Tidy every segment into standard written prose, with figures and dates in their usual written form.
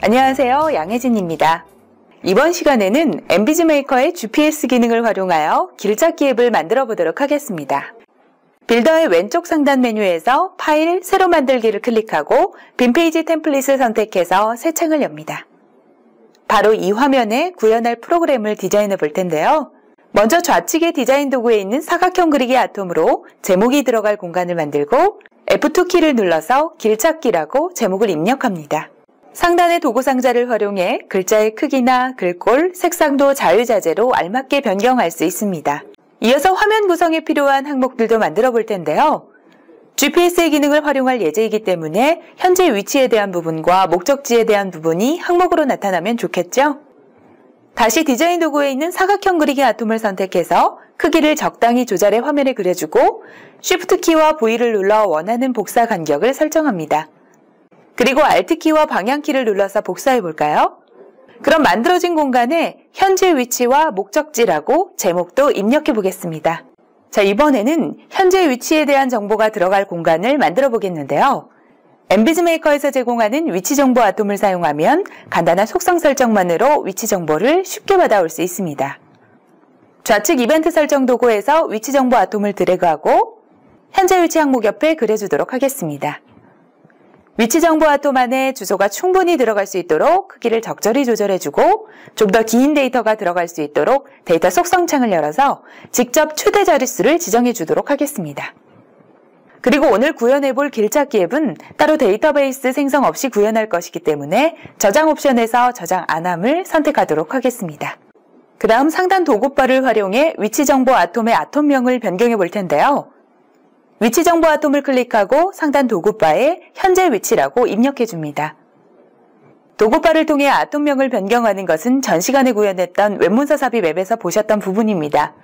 안녕하세요, 양혜진입니다. 이번 시간에는 엠비즈 메이커의 GPS 기능을 활용하여 길찾기 앱을 만들어 보도록 하겠습니다. 빌더의 왼쪽 상단 메뉴에서 파일, 새로 만들기를 클릭하고 빈 페이지 템플릿을 선택해서 새 창을 엽니다. 바로 이 화면에 구현할 프로그램을 디자인해 볼 텐데요. 먼저 좌측의 디자인 도구에 있는 사각형 그리기 아톰으로 제목이 들어갈 공간을 만들고 F2 키를 눌러서 길찾기라고 제목을 입력합니다. 상단의 도구 상자를 활용해 글자의 크기나 글꼴, 색상도 자유자재로 알맞게 변경할 수 있습니다. 이어서 화면 구성에 필요한 항목들도 만들어 볼 텐데요. GPS의 기능을 활용할 예제이기 때문에 현재 위치에 대한 부분과 목적지에 대한 부분이 항목으로 나타나면 좋겠죠? 다시 디자인 도구에 있는 사각형 그리기 아톰을 선택해서 크기를 적당히 조절해 화면에 그려주고 Shift 키와 V를 눌러 원하는 복사 간격을 설정합니다. 그리고 Alt 키와 방향 키를 눌러서 복사해 볼까요? 그럼 만들어진 공간에 현재 위치와 목적지라고 제목도 입력해 보겠습니다. 자, 이번에는 현재 위치에 대한 정보가 들어갈 공간을 만들어 보겠는데요. 엠비즈 메이커에서 제공하는 위치 정보 아톰을 사용하면 간단한 속성 설정만으로 위치 정보를 쉽게 받아올 수 있습니다. 좌측 이벤트 설정 도구에서 위치 정보 아톰을 드래그하고 현재 위치 항목 옆에 그려주도록 하겠습니다. 위치 정보 아톰 안에 주소가 충분히 들어갈 수 있도록 크기를 적절히 조절해주고 좀 더 긴 데이터가 들어갈 수 있도록 데이터 속성 창을 열어서 직접 최대 자릿수를 지정해 주도록 하겠습니다. 그리고 오늘 구현해볼 길찾기 앱은 따로 데이터베이스 생성 없이 구현할 것이기 때문에 저장 옵션에서 저장 안함을 선택하도록 하겠습니다. 그 다음 상단 도구바를 활용해 위치 정보 아톰의 아톰명을 변경해 볼 텐데요. 위치 정보 아톰을 클릭하고 상단 도구바에 현재 위치라고 입력해 줍니다. 도구바를 통해 아톰명을 변경하는 것은 전 시간에 구현했던 웹문서 삽입 앱에서 보셨던 부분입니다.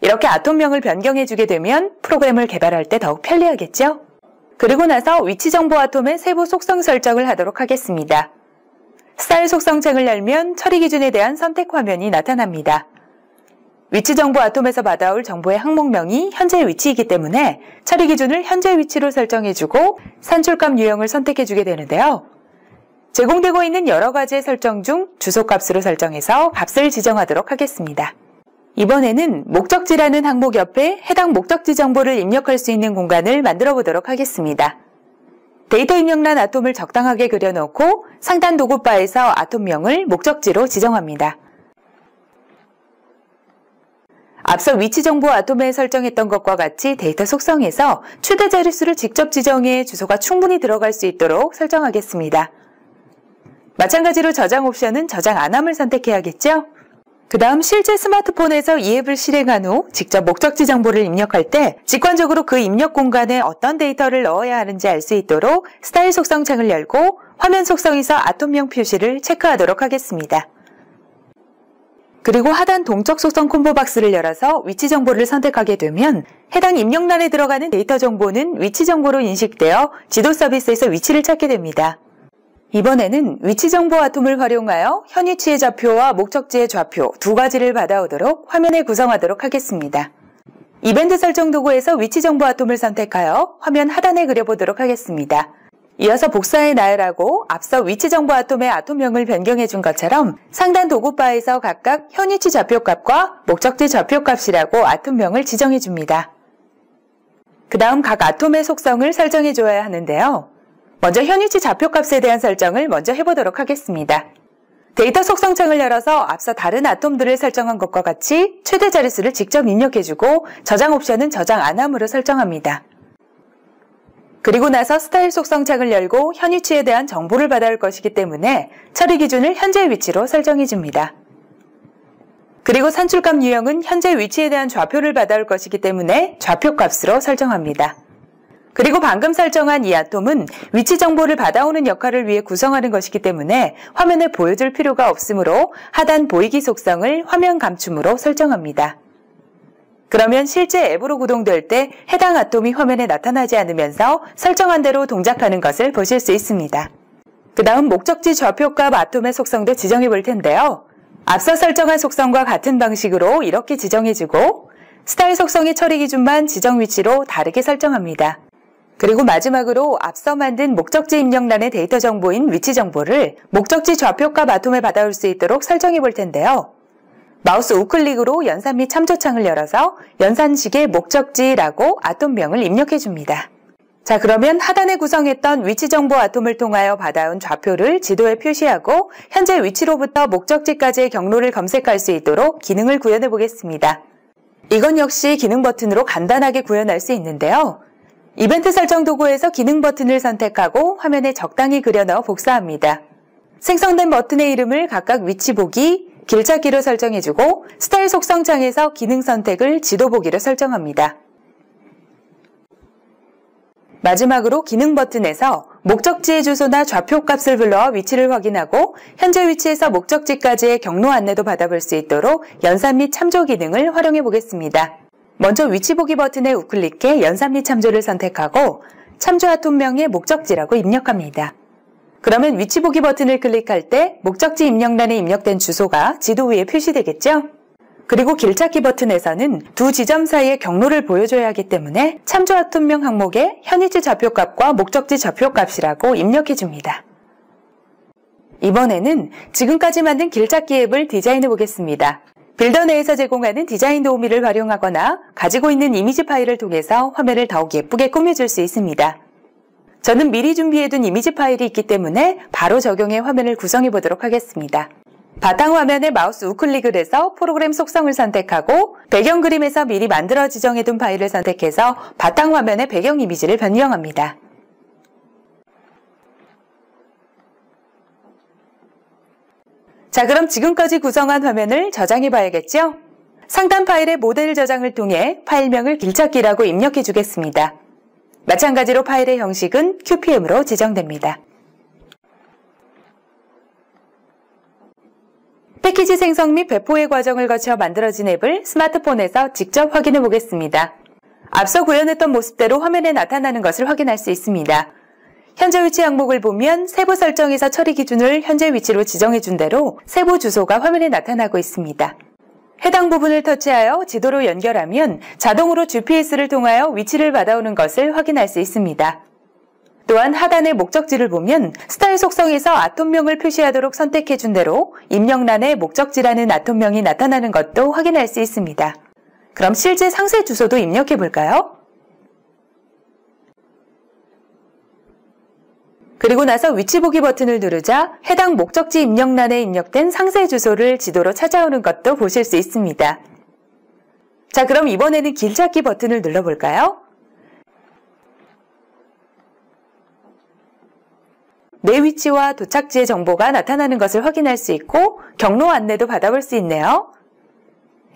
이렇게 아톰명을 변경해 주게 되면 프로그램을 개발할 때 더욱 편리하겠죠? 그리고 나서 위치 정보 아톰의 세부 속성 설정을 하도록 하겠습니다. 스타일 속성 창을 열면 처리 기준에 대한 선택 화면이 나타납니다. 위치 정보 아톰에서 받아올 정보의 항목명이 현재 위치이기 때문에 처리 기준을 현재 위치로 설정해주고 산출값 유형을 선택해주게 되는데요. 제공되고 있는 여러 가지의 설정 중 주소값으로 설정해서 값을 지정하도록 하겠습니다. 이번에는 목적지라는 항목 옆에 해당 목적지 정보를 입력할 수 있는 공간을 만들어 보도록 하겠습니다. 데이터 입력란 아톰을 적당하게 그려놓고 상단 도구바에서 아톰명을 목적지로 지정합니다. 앞서 위치 정보 아톰에 설정했던 것과 같이 데이터 속성에서 최대 자릿수를 직접 지정해 주소가 충분히 들어갈 수 있도록 설정하겠습니다. 마찬가지로 저장 옵션은 저장 안함을 선택해야겠죠? 그 다음 실제 스마트폰에서 이 앱을 실행한 후 직접 목적지 정보를 입력할 때 직관적으로 그 입력 공간에 어떤 데이터를 넣어야 하는지 알 수 있도록 스타일 속성 창을 열고 화면 속성에서 아톰명 표시를 체크하도록 하겠습니다. 그리고 하단 동적 속성 콤보 박스를 열어서 위치 정보를 선택하게 되면 해당 입력란에 들어가는 데이터 정보는 위치 정보로 인식되어 지도 서비스에서 위치를 찾게 됩니다. 이번에는 위치 정보 아톰을 활용하여 현 위치의 좌표와 목적지의 좌표 두 가지를 받아오도록 화면에 구성하도록 하겠습니다. 이벤트 설정 도구에서 위치 정보 아톰을 선택하여 화면 하단에 그려보도록 하겠습니다. 이어서 복사해 나열하고 앞서 위치 정보 아톰의 아톰명을 변경해 준 것처럼 상단 도구바에서 각각 현 위치 좌표값과 목적지 좌표값이라고 아톰명을 지정해 줍니다. 그 다음 각 아톰의 속성을 설정해 줘야 하는데요. 먼저 현 위치 좌표값에 대한 설정을 먼저 해보도록 하겠습니다. 데이터 속성 창을 열어서 앞서 다른 아톰들을 설정한 것과 같이 최대 자릿수를 직접 입력해주고 저장 옵션은 저장 안함으로 설정합니다. 그리고 나서 스타일 속성 창을 열고 현 위치에 대한 정보를 받아올 것이기 때문에 처리 기준을 현재 위치로 설정해줍니다. 그리고 산출값 유형은 현재 위치에 대한 좌표를 받아올 것이기 때문에 좌표값으로 설정합니다. 그리고 방금 설정한 이 아톰은 위치 정보를 받아오는 역할을 위해 구성하는 것이기 때문에 화면에 보여줄 필요가 없으므로 하단 보이기 속성을 화면 감춤으로 설정합니다. 그러면 실제 앱으로 구동될 때 해당 아톰이 화면에 나타나지 않으면서 설정한 대로 동작하는 것을 보실 수 있습니다. 그 다음 목적지 좌표값 아톰의 속성도 지정해 볼 텐데요. 앞서 설정한 속성과 같은 방식으로 이렇게 지정해주고 스타일 속성의 처리 기준만 지정 위치로 다르게 설정합니다. 그리고 마지막으로 앞서 만든 목적지 입력란의 데이터 정보인 위치 정보를 목적지 좌표값 아톰에 받아올 수 있도록 설정해 볼 텐데요. 마우스 우클릭으로 연산 및 참조창을 열어서 연산식의 목적지라고 아톰명을 입력해 줍니다. 자, 그러면 하단에 구성했던 위치 정보 아톰을 통하여 받아온 좌표를 지도에 표시하고 현재 위치로부터 목적지까지의 경로를 검색할 수 있도록 기능을 구현해 보겠습니다. 이건 역시 기능 버튼으로 간단하게 구현할 수 있는데요. 이벤트 설정 도구에서 기능 버튼을 선택하고 화면에 적당히 그려넣어 복사합니다. 생성된 버튼의 이름을 각각 위치 보기, 길찾기로 설정해주고 스타일 속성 창에서 기능 선택을 지도 보기로 설정합니다. 마지막으로 기능 버튼에서 목적지의 주소나 좌표 값을 불러와 위치를 확인하고 현재 위치에서 목적지까지의 경로 안내도 받아볼 수 있도록 연산 및 참조 기능을 활용해 보겠습니다. 먼저 위치 보기 버튼에 우클릭해 연산 및 참조를 선택하고 참조 아톰명의 목적지라고 입력합니다. 그러면 위치 보기 버튼을 클릭할 때 목적지 입력란에 입력된 주소가 지도 위에 표시되겠죠? 그리고 길찾기 버튼에서는 두 지점 사이의 경로를 보여줘야 하기 때문에 참조 아톰명 항목에 현위치 좌표값과 목적지 좌표값이라고 입력해 줍니다. 이번에는 지금까지 만든 길찾기 앱을 디자인해 보겠습니다. 빌더 내에서 제공하는 디자인 도우미를 활용하거나 가지고 있는 이미지 파일을 통해서 화면을 더욱 예쁘게 꾸며줄 수 있습니다. 저는 미리 준비해둔 이미지 파일이 있기 때문에 바로 적용해 화면을 구성해 보도록 하겠습니다. 바탕 화면에 마우스 우클릭을 해서 프로그램 속성을 선택하고 배경 그림에서 미리 만들어 지정해둔 파일을 선택해서 바탕 화면에 배경 이미지를 변경합니다. 자, 그럼 지금까지 구성한 화면을 저장해 봐야겠죠? 상단 파일의 모델 저장을 통해 파일명을 길찾기라고 입력해 주겠습니다. 마찬가지로 파일의 형식은 QPM으로 지정됩니다. 패키지 생성 및 배포의 과정을 거쳐 만들어진 앱을 스마트폰에서 직접 확인해 보겠습니다. 앞서 구현했던 모습대로 화면에 나타나는 것을 확인할 수 있습니다. 현재 위치 항목을 보면 세부 설정에서 처리 기준을 현재 위치로 지정해준 대로 세부 주소가 화면에 나타나고 있습니다. 해당 부분을 터치하여 지도로 연결하면 자동으로 GPS를 통하여 위치를 받아오는 것을 확인할 수 있습니다. 또한 하단의 목적지를 보면 스타일 속성에서 아톰명을 표시하도록 선택해준 대로 입력란에 목적지라는 아톰명이 나타나는 것도 확인할 수 있습니다. 그럼 실제 상세 주소도 입력해 볼까요? 그리고 나서 위치 보기 버튼을 누르자 해당 목적지 입력란에 입력된 상세 주소를 지도로 찾아오는 것도 보실 수 있습니다. 자, 그럼 이번에는 길찾기 버튼을 눌러볼까요? 내 위치와 도착지의 정보가 나타나는 것을 확인할 수 있고 경로 안내도 받아볼 수 있네요.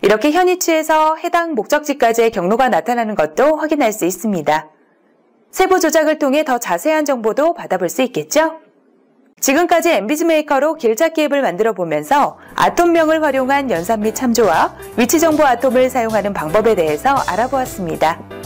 이렇게 현 위치에서 해당 목적지까지의 경로가 나타나는 것도 확인할 수 있습니다. 세부 조작을 통해 더 자세한 정보도 받아볼 수 있겠죠? 지금까지 엠비즈메이커로 길찾기 앱을 만들어 보면서 아톰명을 활용한 연산 및 참조와 위치 정보 아톰을 사용하는 방법에 대해서 알아보았습니다.